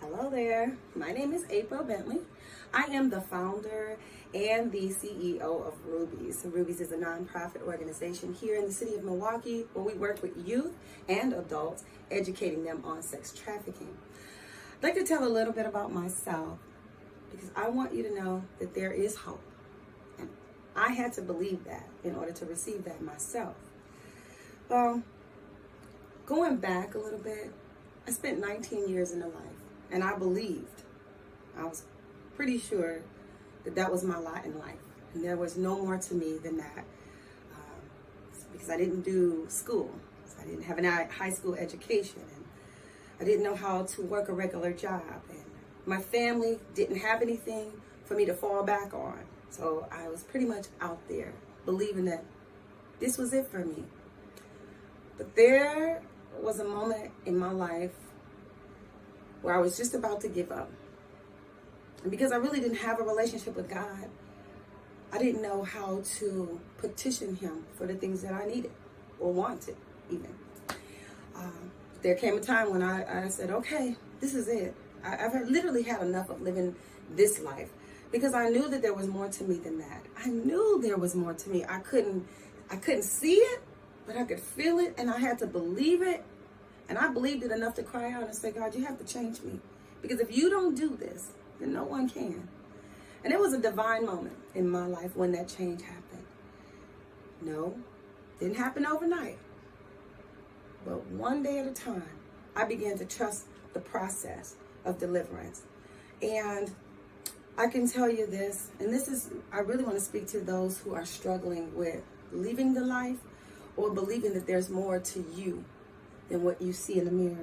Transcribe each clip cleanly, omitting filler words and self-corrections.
Hello there. My name is April Bentley. I am the founder and the CEO of Rubies. Rubies is a nonprofit organization here in the city of Milwaukee where we work with youth and adults, educating them on sex trafficking. I'd like to tell a little bit about myself because I want you to know that there is hope. And I had to believe that in order to receive that myself. Well, going back a little bit, I spent 19 years in the life. And I was pretty sure that was my lot in life. And there was no more to me than that. Because I didn't do school. So I didn't have a high school education. And I didn't know how to work a regular job. And my family didn't have anything for me to fall back on. So I was pretty much out there believing that this was it for me. But there was a moment in my life where I was just about to give up. And because I really didn't have a relationship with God, I didn't know how to petition Him for the things that I needed or wanted even. There came a time when I said, okay, this is it. I've literally had enough of living this life because I knew that there was more to me than that. I knew there was more to me. I couldn't see it, but I could feel it, and I had to believe it. And I believed it enough to cry out and say, God, you have to change me. Because if you don't do this, then no one can. And it was a divine moment in my life when that change happened. No, didn't happen overnight. But one day at a time, I began to trust the process of deliverance. And I can tell you this, and I really want to speak to those who are struggling with leaving the life or believing that there's more to you than what you see in the mirror.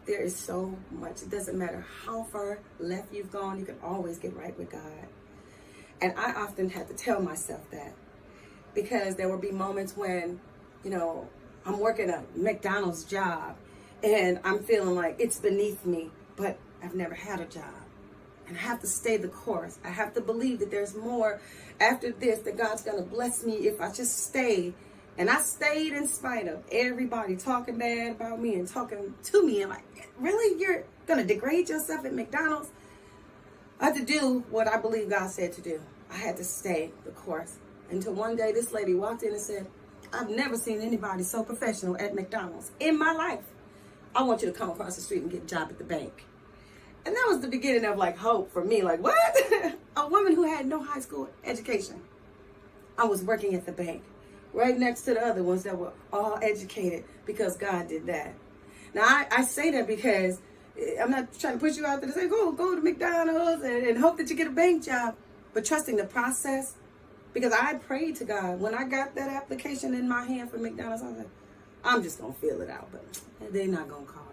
There is so much. It doesn't matter how far left you've gone, you can always get right with God. And I often had to tell myself that because there would be moments when, I'm working a McDonald's job and I'm feeling like it's beneath me, but I've never had a job. And I have to stay the course. I have to believe that there's more after this, that God's going to bless me if I just stay. And I stayed in spite of everybody talking bad about me and talking to me. And like, really? You're going to degrade yourself at McDonald's? I had to do what I believe God said to do. I had to stay the course. Until one day this lady walked in and said, I've never seen anybody so professional at McDonald's in my life. I want you to come across the street and get a job at the bank. And that was the beginning of hope for me. Like, what? A woman who had no high school education. I was working at the bank, right next to the other ones that were all educated because God did that. Now, I say that because I'm not trying to push you out there to say, go to McDonald's and hope that you get a bank job, but trusting the process. Because I prayed to God. When I got that application in my hand for McDonald's, I was like, I'm just going to fill it out, but they're not going to call me.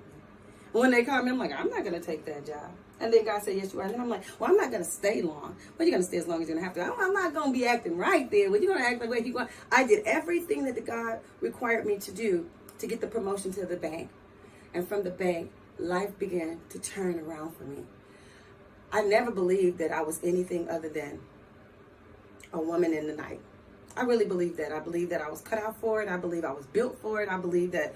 When they called me, I'm like, I'm not going to take that job. And then God said, yes, you are. And then I'm like, well, I'm not going to stay long. Well, you're going to stay as long as you're going to have to. I'm not going to be acting right there. Well, you're going to act the way you want. I did everything that God required me to do to get the promotion to the bank. And from the bank, life began to turn around for me. I never believed that I was anything other than a woman in the night. I really believe that. I believe that I was cut out for it. I believe I was built for it. I believe that,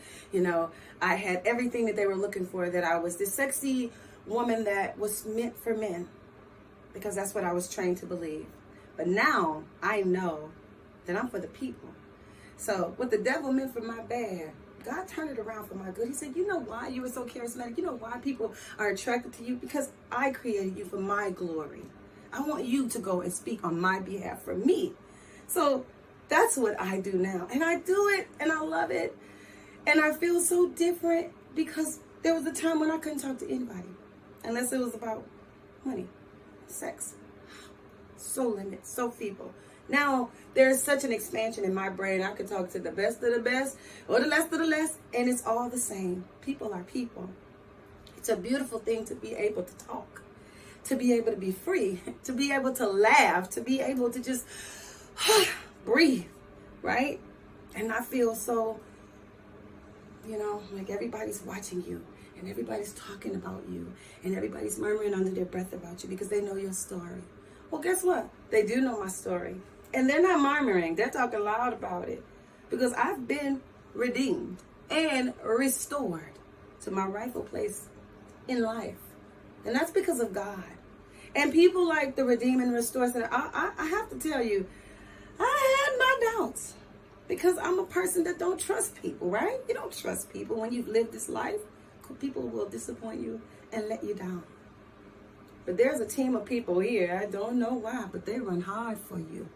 I had everything that they were looking for, that I was this sexy woman that was meant for men, because that's what I was trained to believe. But now I know that I'm for the people. So what the devil meant for my bad, God turned it around for my good. He said, you know why you were so charismatic? You know why people are attracted to you? Because I created you for my glory. I want you to go and speak on my behalf for me. So that's what I do now. And I do it and I love it. And I feel so different because there was a time when I couldn't talk to anybody unless it was about money, sex. So limited, so feeble. Now there's such an expansion in my brain. I could talk to the best of the best or the less of the less, and it's all the same. People are people. It's a beautiful thing to be able to talk, to be able to be free, to be able to laugh, to be able to just breathe, right? And I feel so, like everybody's watching you and everybody's talking about you and everybody's murmuring under their breath about you because they know your story. Well, guess what? They do know my story. And they're not murmuring. They're talking loud about it because I've been redeemed and restored to my rightful place in life. And that's because of God. And people like the Redeem and Restore Center, I have to tell you, I had my doubts. Because I'm a person that don't trust people, right? You don't trust people when you've lived this life. People will disappoint you and let you down. But there's a team of people here, I don't know why, but they run hard for you.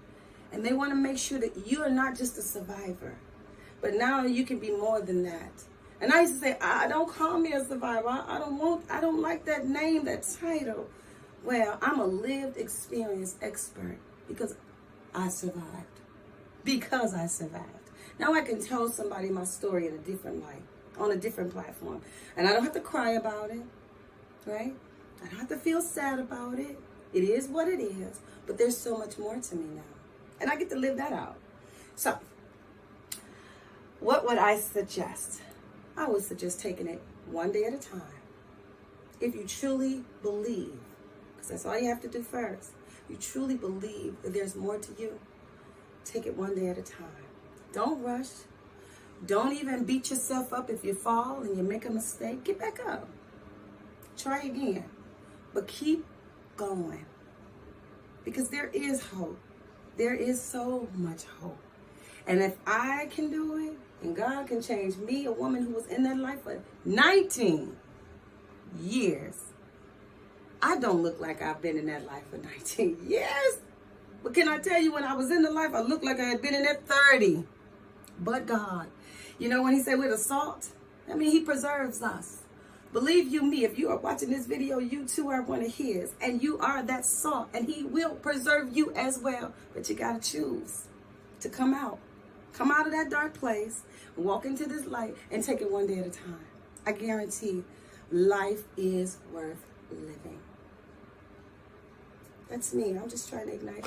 And they want to make sure that you are not just a survivor, but now you can be more than that. And I used to say, don't call me a survivor. I don't like that name, that title. Well, I'm a lived experience expert because I survived. Because I survived. Now I can tell somebody my story in a different light, on a different platform. And I don't have to cry about it, right? I don't have to feel sad about it. It is what it is. But there's so much more to me now. And I get to live that out. So, what would I suggest? I would suggest taking it one day at a time. If you truly believe, because that's all you have to do first. You truly believe that there's more to you. Take it one day at a time. Don't rush. Don't even beat yourself up if you fall and you make a mistake. Get back up. Try again. But keep going. Because there is hope. There is so much hope. And if I can do it, and God can change me, a woman who was in that life for 19 years. I don't look like I've been in that life for 19 years. But can I tell you, when I was in the life, I looked like I had been in it 30. But God. You know, when he said we're the salt, I mean, he preserves us. Believe you me, if you are watching this video, you too are one of his. And you are that salt. And he will preserve you as well. But you got to choose to come out. Come out of that dark place, walk into this light, and take it one day at a time. I guarantee life is worth living. That's me. I'm just trying to ignite